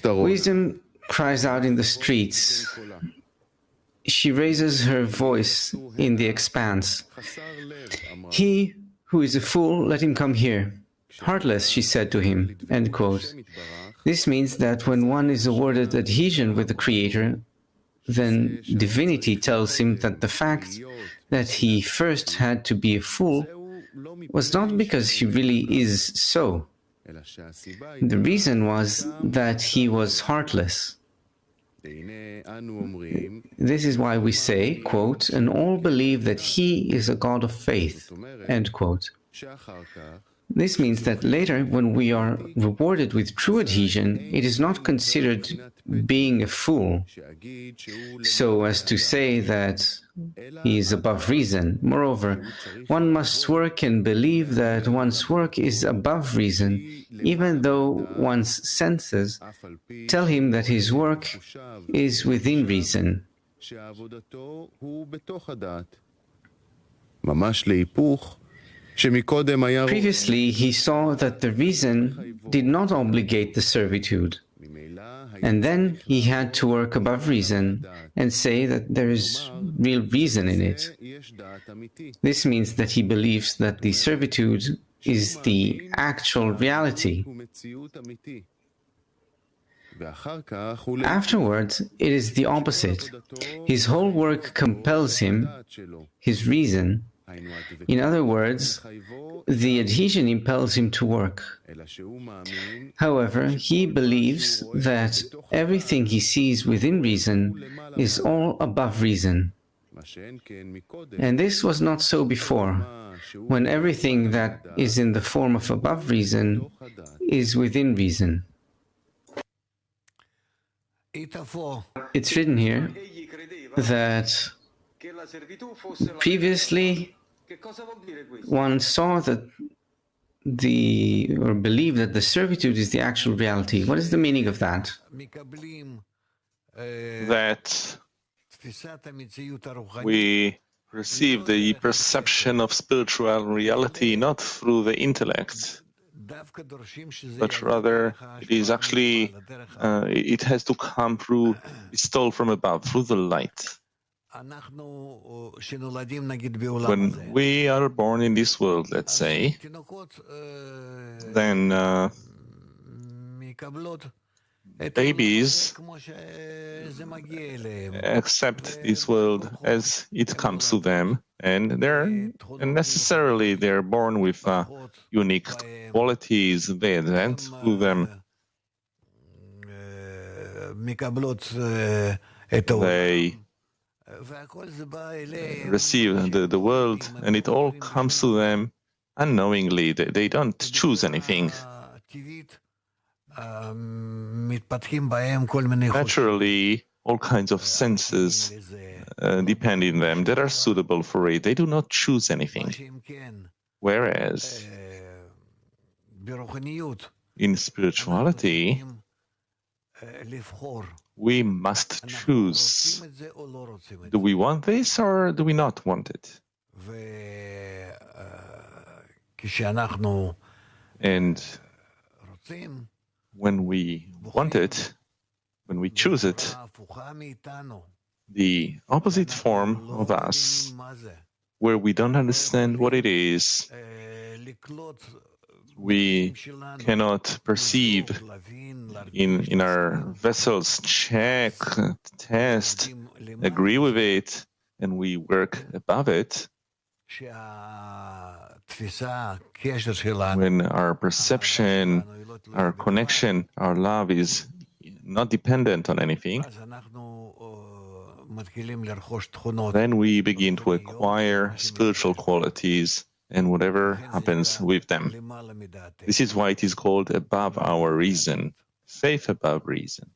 Wisdom cries out in the streets. She raises her voice in the expanse. He who is a fool, let him come here. Heartless, she said to him. End quote. This means that when one is awarded adhesion with the Creator, then divinity tells him that the fact that he first had to be a fool was not because he really is so. The reason was that he was heartless. This is why we say, quote, and all believe that he is a God of faith, end quote. This means that later, when we are rewarded with true adhesion, it is not considered being a fool, so as to say that he is above reason. Moreover, one must work and believe that one's work is above reason, even though one's senses tell him that his work is within reason. Previously, he saw that the reason did not obligate the servitude, and then he had to work above reason and say that there is real reason in it. This means that he believes that the servitude is the actual reality. Afterwards, it is the opposite. His whole work compels him, his reason. In other words, the adhesion impels him to work. However, he believes that everything he sees within reason is all above reason. And this was not so before, when everything that is in the form of above reason is within reason. It's written here that previously one saw that or believed that the servitude is the actual reality. What is the meaning of that? That we receive the perception of spiritual reality not through the intellect, but rather it is actually, it has to come through, bestowed from above, through the light. When we are born in this world, let's say, then babies accept this world as it comes to them, and necessarily they're born with unique qualities. They advance through them. They receive the world, and it all comes to them unknowingly. They don't choose anything. Naturally, all kinds of senses depend in them that are suitable for it. They do not choose anything. Whereas in spirituality, we must choose. Do we want this or do we not want it? And when we want it, when we choose it, the opposite form of us, where we don't understand what it is, we cannot perceive in our vessels, check, test, agree with it, and we work above it. When our perception, our connection, our love is not dependent on anything, then we begin to acquire spiritual qualities and whatever happens with them. This is why it is called above our reason, faith above reason.